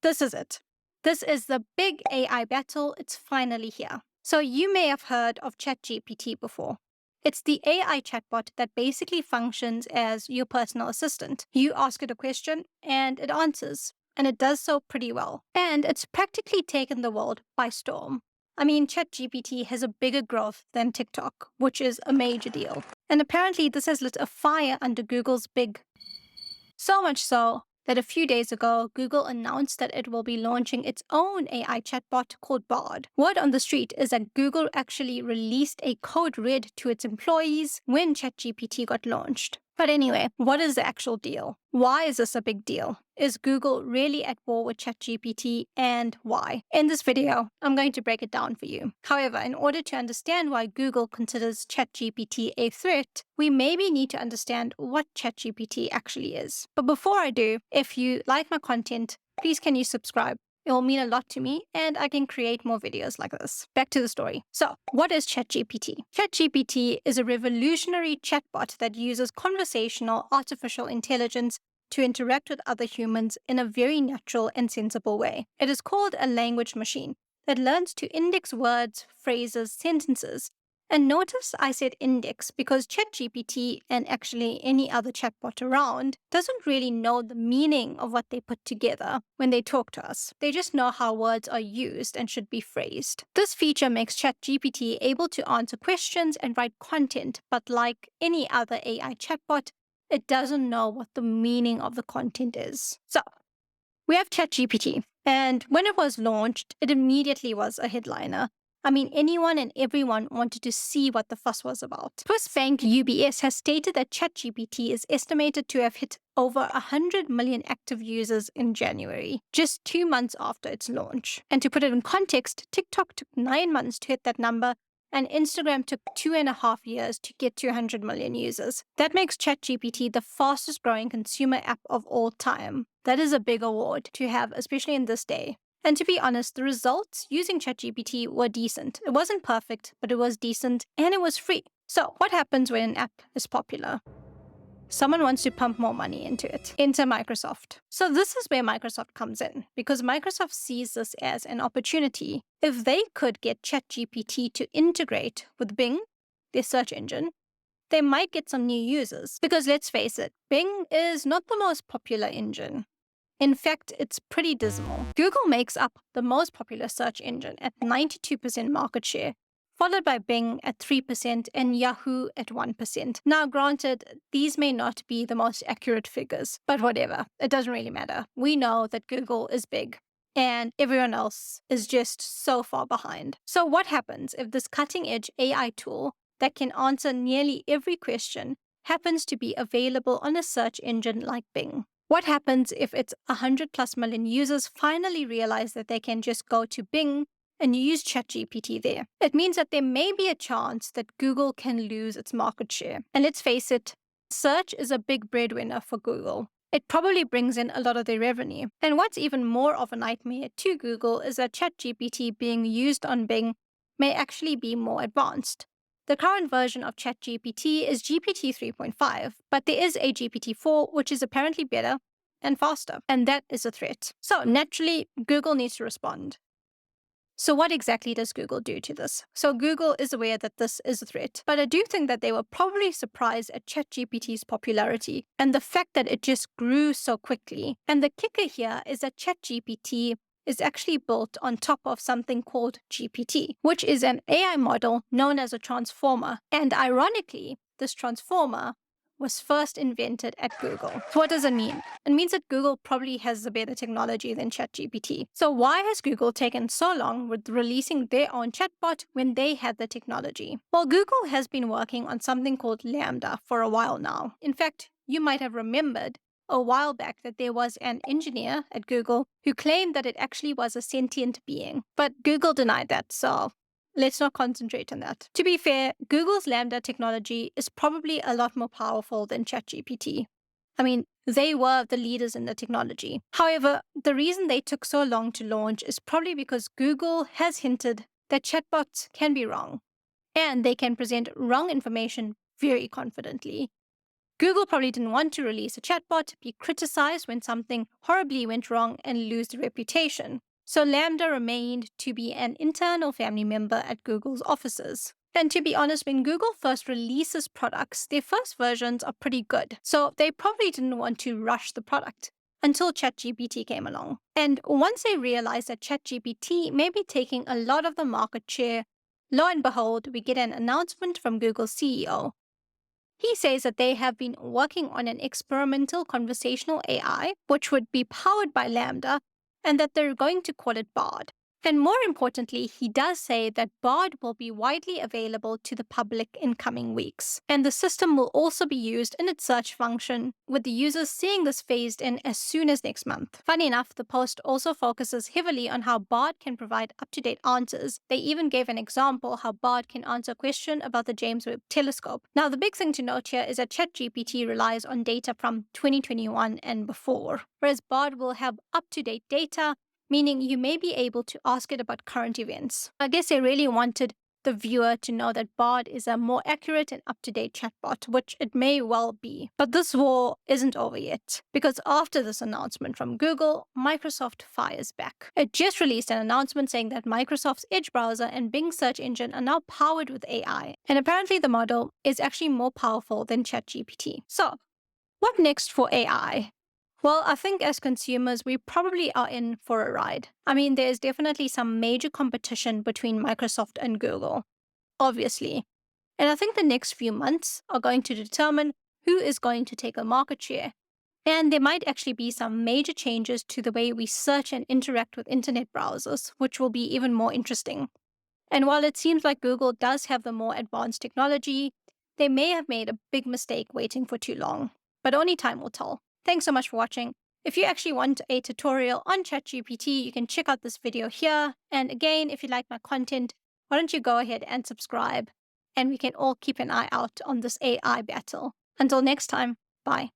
This is it. This is the big AI battle. It's finally here. So you may have heard of ChatGPT before. It's the AI chatbot that basically functions as your personal assistant. You ask it a question and it answers, and it does so pretty well. And it's practically taken the world by storm. I mean, ChatGPT has a bigger growth than TikTok, which is a major deal. And apparently this has lit a fire under Google's big. So much so that a few days ago, Google announced that it will be launching its own AI chatbot called Bard. Word on the street is that Google actually released a code red to its employees when ChatGPT got launched. But anyway, what is the actual deal? Why is this a big deal? Is Google really at war with ChatGPT, and why? In this video, I'm going to break it down for you. However, in order to understand why Google considers ChatGPT a threat, we maybe need to understand what ChatGPT actually is. But before I do, if you like my content, please can you subscribe? It will mean a lot to me, and I can create more videos like this. Back to the story. So, what is ChatGPT? ChatGPT is a revolutionary chatbot that uses conversational artificial intelligence to interact with other humans in a very natural and sensible way. It is called a language machine that learns to index words, phrases, sentences. And notice I said index because ChatGPT, and actually any other chatbot around, doesn't really know the meaning of what they put together when they talk to us. They just know how words are used and should be phrased. This feature makes ChatGPT able to answer questions and write content, but like any other AI chatbot, it doesn't know what the meaning of the content is. So, we have ChatGPT, and when it was launched, it immediately was a headliner. I mean, anyone and everyone wanted to see what the fuss was about. Swiss bank UBS has stated that ChatGPT is estimated to have hit over 100 million active users in January, just 2 months after its launch. And to put it in context, TikTok took 9 months to hit that number, and Instagram took 2.5 years to get to 100 million users. That makes ChatGPT the fastest growing consumer app of all time. That is a big award to have, especially in this day. And to be honest, the results using ChatGPT were decent. It wasn't perfect, but it was decent, and it was free. So what happens when an app is popular? Someone wants to pump more money into it. Enter Microsoft. So this is where Microsoft comes in, because Microsoft sees this as an opportunity. If they could get ChatGPT to integrate with Bing, their search engine, they might get some new users. Because let's face it, Bing is not the most popular engine. In fact, it's pretty dismal. Google makes up the most popular search engine at 92% market share, followed by Bing at 3% and Yahoo at 1%. Now, granted, these may not be the most accurate figures, but whatever, it doesn't really matter. We know that Google is big, and everyone else is just so far behind. So what happens if this cutting-edge AI tool that can answer nearly every question happens to be available on a search engine like Bing? What happens if its 100+ million users finally realize that they can just go to Bing and use ChatGPT there? It means that there may be a chance that Google can lose its market share. And let's face it, search is a big breadwinner for Google. It probably brings in a lot of their revenue. And what's even more of a nightmare to Google is that ChatGPT being used on Bing may actually be more advanced. The current version of ChatGPT is GPT 3.5, but there is a GPT-4, which is apparently better and faster, and that is a threat. So naturally, Google needs to respond. So what exactly does Google do to this? So Google is aware that this is a threat, but I do think that they were probably surprised at ChatGPT's popularity and the fact that it just grew so quickly. And the kicker here is that ChatGPT is actually built on top of something called GPT, which is an AI model known as a transformer. And ironically, this transformer was first invented at Google. So what does it mean? It means that Google probably has a better technology than ChatGPT. So why has Google taken so long with releasing their own chatbot when they had the technology? Well, Google has been working on something called LaMDA for a while now. In fact, you might have remembered a while back that there was an engineer at Google who claimed that it actually was a sentient being. But Google denied that, so let's not concentrate on that. To be fair, Google's LaMDA technology is probably a lot more powerful than ChatGPT. I mean, they were the leaders in the technology. However, the reason they took so long to launch is probably because Google has hinted that chatbots can be wrong, and they can present wrong information very confidently. Google probably didn't want to release a chatbot, be criticized when something horribly went wrong, and lose the reputation. So LaMDA remained to be an internal family member at Google's offices. And to be honest, when Google first releases products, their first versions are pretty good. So they probably didn't want to rush the product until ChatGPT came along. And once they realized that ChatGPT may be taking a lot of the market share, lo and behold, we get an announcement from Google's CEO. He says that they have been working on an experimental conversational AI, which would be powered by LaMDA, and that they're going to call it Bard. And more importantly, he does say that Bard will be widely available to the public in coming weeks. And the system will also be used in its search function, with the users seeing this phased in as soon as next month. Funny enough, the post also focuses heavily on how Bard can provide up-to-date answers. They even gave an example how Bard can answer a question about the James Webb Telescope. Now, the big thing to note here is that ChatGPT relies on data from 2021 and before, whereas Bard will have up-to-date data, meaning you may be able to ask it about current events. I guess they really wanted the viewer to know that Bard is a more accurate and up-to-date chatbot, which it may well be. But this war isn't over yet, because after this announcement from Google, Microsoft fires back. It just released an announcement saying that Microsoft's Edge browser and Bing search engine are now powered with AI, and apparently the model is actually more powerful than ChatGPT. So, what next for AI? Well, I think as consumers, we probably are in for a ride. I mean, there's definitely some major competition between Microsoft and Google, obviously. And I think the next few months are going to determine who is going to take a market share. And there might actually be some major changes to the way we search and interact with internet browsers, which will be even more interesting. And while it seems like Google does have the more advanced technology, they may have made a big mistake waiting for too long. But only time will tell. Thanks so much for watching. If you actually want a tutorial on ChatGPT, you can check out this video here. And again, if you like my content, why don't you go ahead and subscribe? And we can all keep an eye out on this AI battle. Until next time, bye.